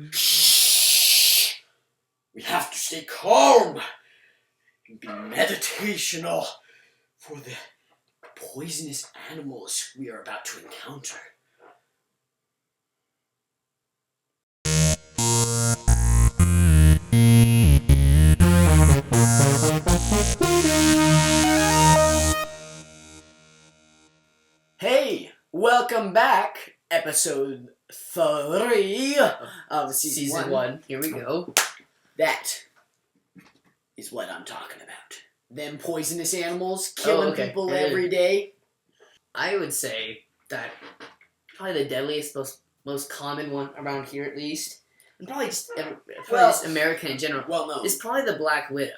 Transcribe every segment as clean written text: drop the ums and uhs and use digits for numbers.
Shh. We have to stay calm and be meditational for the poisonous animals we are about to encounter. Hey, welcome back. Episode 3 of season 1. Here we go. That is what I'm talking about. Them poisonous animals killing people every day. I would say that probably the deadliest, most common one around here at least, and probably just American in general. Well, no, is probably the Black Widow.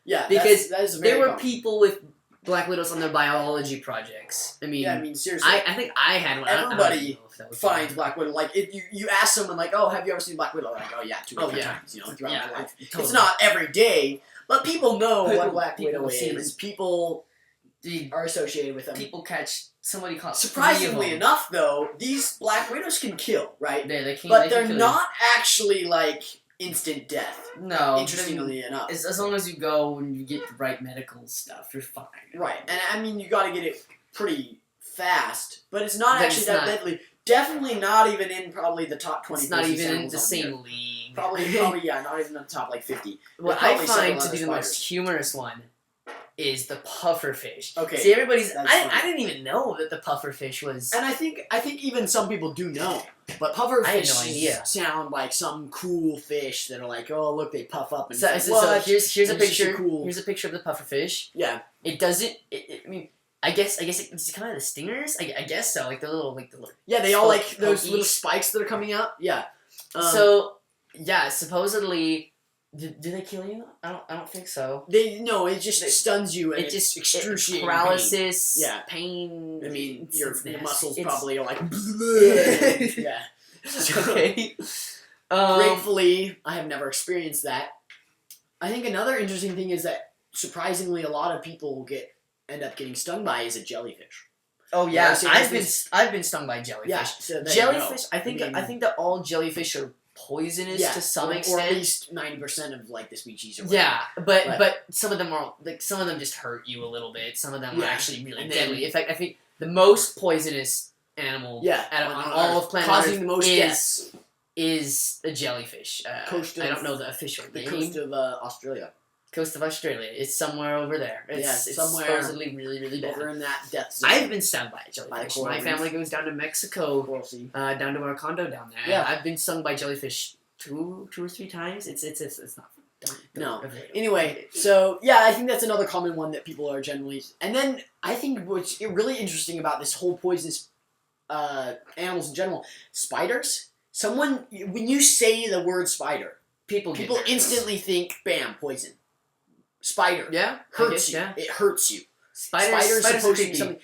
Yeah, because that is there were people with Black Widows on their biology projects. I mean, seriously, I think I had one. Everybody finds Black Widow. Like, if you ask someone, like, "Oh, have you ever seen Black Widow?" They're like, "Oh yeah, 2 or 3 times." You know, throughout my life. Totally. It's not every day, but people know what Black Widow is. People are associated with them. People catch somebody caught. Surprisingly enough, though, these Black Widows can kill, right? They can, but they're not actually like instant death. No. Interestingly enough. As long as you go and you get the right medical stuff, you're fine. Right. And I mean, you gotta get it pretty fast, but it's not actually that deadly. Definitely not even in probably the top 20. It's not even in the same league. Probably, yeah, not even in the top like 50. What I find to be the most humorous one is the pufferfish. Okay. See, I didn't even know that the pufferfish was. And I think even some people do know. But pufferfish sound like some cool fish that are like, oh look, they puff up and so here's a picture. Here's a picture of the pufferfish. Yeah. It doesn't. I mean, I guess it's kind of the stingers. I guess so. Like the little. Yeah, they all like those little spikes that are coming out. Yeah. Supposedly. Do they kill you? I don't think so. It just stuns you and it just excruciating paralysis, pain. I mean, your muscles it's probably are like yeah. Okay. Gratefully, I have never experienced that. I think another interesting thing is that surprisingly, a lot of people end up getting stung by is a jellyfish. Oh yeah, I've been stung by jellyfish. Yeah, so jellyfish. I think that all jellyfish are poisonous to some extent, or at least 90% of like the species. Yeah, but some of them are some of them just hurt you a little bit. Some of them are actually really deadly. In fact, I think the most poisonous animal on all of planet causing Earth the most deaths is a jellyfish. I don't know the official name. The coast of Australia. Coast of Australia. It's somewhere over there. It's somewhere supposedly really, really bad. Over in that death zone. I've been stung by a jellyfish. My family goes down to Mexico, down to our condo down there. Yeah, I've been stung by jellyfish two or 3 times. It's not. No. Anyway, so yeah, I think that's another common one that people are generally. And then I think what's really interesting about this whole poisonous animals in general, spiders. When you say the word spider, people instantly think, bam, poison. Spider. Yeah. Hurts you. Yeah. It hurts you. Spiders supposed to be something.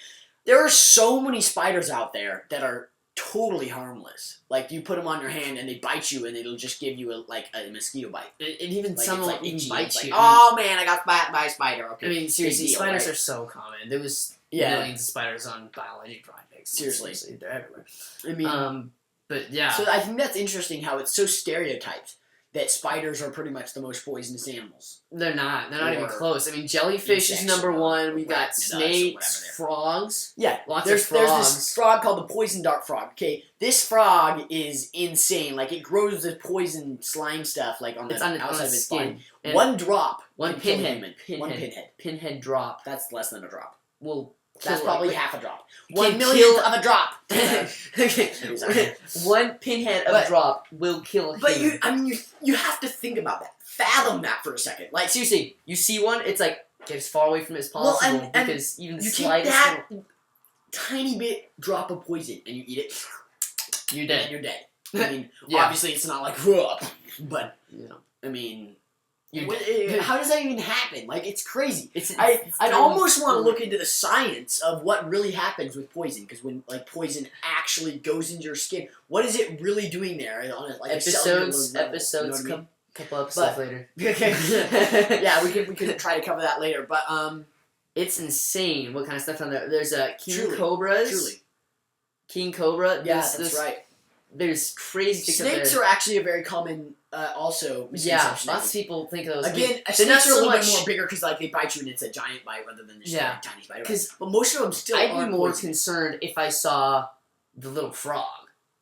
There are so many spiders out there that are totally harmless. Like, you put them on your hand and they bite you and it'll just give you a mosquito bite. And even some will even bite you. Like, oh man, I got bit by a spider. Okay. I mean, seriously, spiders are so common. There was millions of spiders on biology projects. Seriously. They're everywhere. I mean, but yeah. So I think that's interesting how it's so stereotyped that spiders are pretty much the most poisonous animals. They're not even close. I mean, jellyfish is number 1. We got snakes, frogs. Yeah, there's this frog called the poison dart frog. Okay, this frog is insane. Like, it grows this poison slime stuff like on the outside of its skin. One drop, one pinhead drop. That's less than a drop. That's probably half a drop. 1 millionth of a drop. Okay. One pinhead of a drop will kill a human. But you have to think about that. Fathom that for a second. Like, seriously, you see one, it's like, get as far away from it as possible, because even the slightest little tiny bit drop of poison and you eat it, you're dead. You're dead. I mean, obviously it's not like, but I mean, how does that even happen? Like, it's crazy. I'd almost want to look into the science of what really happens with poison, because when poison actually goes into your skin, what is it really doing there? On episodes couple episodes later. Okay. Yeah, we could try to cover that later, but it's insane what kind of stuff's on there. There's king cobras. Truly. King cobra. Yeah, that's right. there's crazy things. Snakes are actually a very common, also misconception. Yeah, lots of people think of those. Again, they're snakes not are a so little much bit more bigger because like they bite you and it's a giant bite rather than just like, tiny spider bite. But most of them still I'd are be more poisonous. concerned if I saw the little frog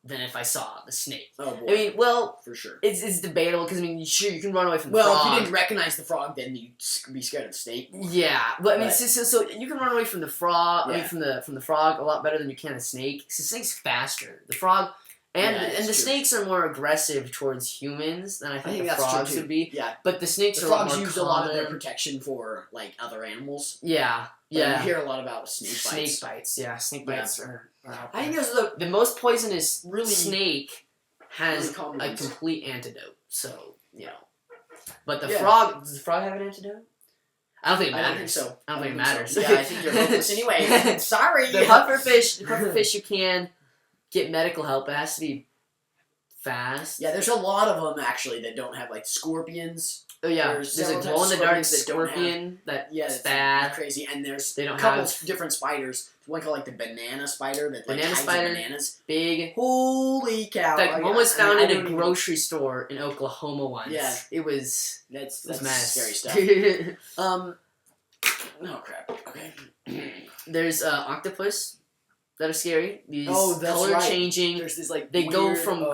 than if I saw the snake. Oh boy. I mean, well, for sure. It's debatable because I mean, sure you can run away from the frog. frog. Well, if you didn't recognize the frog, then you'd be scared of the snake. Yeah, but I mean, so you can run away from the frog. Yeah. I mean, from the frog a lot better than you can a snake. The snake's faster. The frog. And the snakes are more aggressive towards humans than I think the frogs would be. Yeah, but the snakes the are a lot frogs more use common. a lot of their protection for like other animals. Yeah, But you hear a lot about snake bites. Snake bites, yeah, snake bites are I think there's the most poisonous really snake has really a complete antidote. So you know, but the frog does the frog have an antidote? I don't think it matters. I don't think so. I don't think it matters. So. Yeah, I think you're hopeless anyway. Sorry. The pufferfish, you can get medical help. It has to be fast. Yeah, there's a lot of them actually that don't have like scorpions. Oh yeah, there's a glow in the dark scorpion that's bad. Crazy, and there's they don't a couple have different spiders. One called like the banana spider that like hides in bananas. Big. Holy cow! Like one was found in a grocery store in Oklahoma once. Yeah, it was that's mess. Scary stuff. Oh crap. Okay. There's octopus that are scary. These that's color changing. There's this like they weird, go from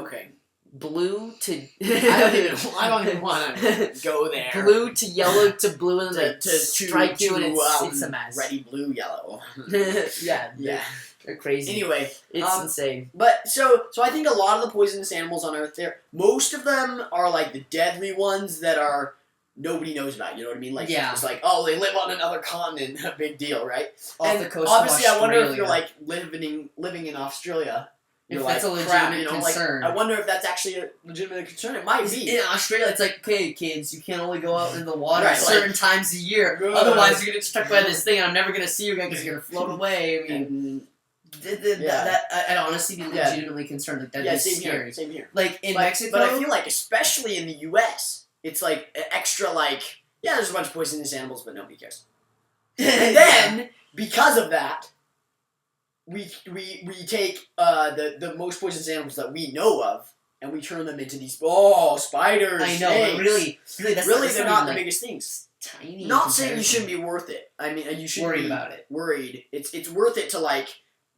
blue to I don't even want to go there. Blue to yellow to blue and then to strike you and it's a mess. Ready, blue, yellow. yeah. They're crazy. Anyway, it's insane. But so I think a lot of the poisonous animals on Earth most of them are like the deadly ones that are nobody knows about. You know what I mean? Like it's like, oh, they live on another continent, a big deal, right? Off the coast obviously of Australia. I wonder if you're like living in Australia. If that's a legitimate concern. Like, I wonder if that's actually a legitimate concern. It might be. In Australia, it's like, okay, kids, you can't only go out in the water certain times a year. Otherwise, you're going to get stuck by this thing, and I'm never going to see you again because you're going to float away. I mean, I'd honestly be legitimately concerned. Like, that'd be scary. Same here. Like, in Mexico. But I feel like, especially in the U.S., it's like extra, like, there's a bunch of poisonous animals, but nobody cares. And then, because of that, we take the most poisonous animals that we know of, and we turn them into these spiders. I know, snakes. but really, they're not the biggest things. Tiny. Not saying you shouldn't be worth it. I mean, you should worried be about it. Worried. It's worth it to like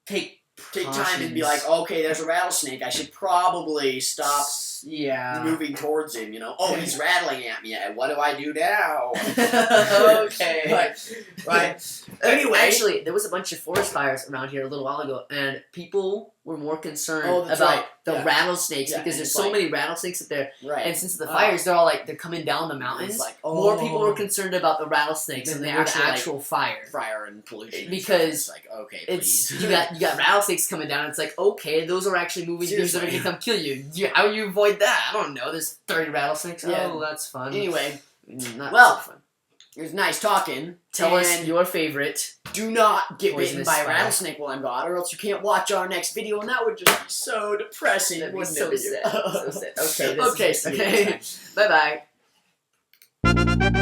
take time and be like, okay, there's a rattlesnake. I should probably stop. Moving towards him, you know. Oh, he's rattling at me. What do I do now? Okay. Right. Anyway. Actually, there was a bunch of forest fires around here a little while ago, and people were more concerned about the rattlesnakes because there's so many rattlesnakes up there. Right. And since the fires, they're coming down the mountains. Like, more people were concerned about the rattlesnakes than the actual fire. Fire and pollution. Because it's like, okay, please. you got rattlesnakes coming down. It's like, okay, those are actually moving things that are gonna come kill you. How do you avoid that? I don't know. There's 30 rattlesnakes. Yeah. Oh, that's fun. Anyway, not so fun. It was nice talking. Tell us your favorite. Do not get bitten by a spider. Rattlesnake while I'm gone, or else you can't watch our next video, and that would just be so depressing. That'd be wouldn't so it? sad. So sad. Okay. Okay. Bye bye.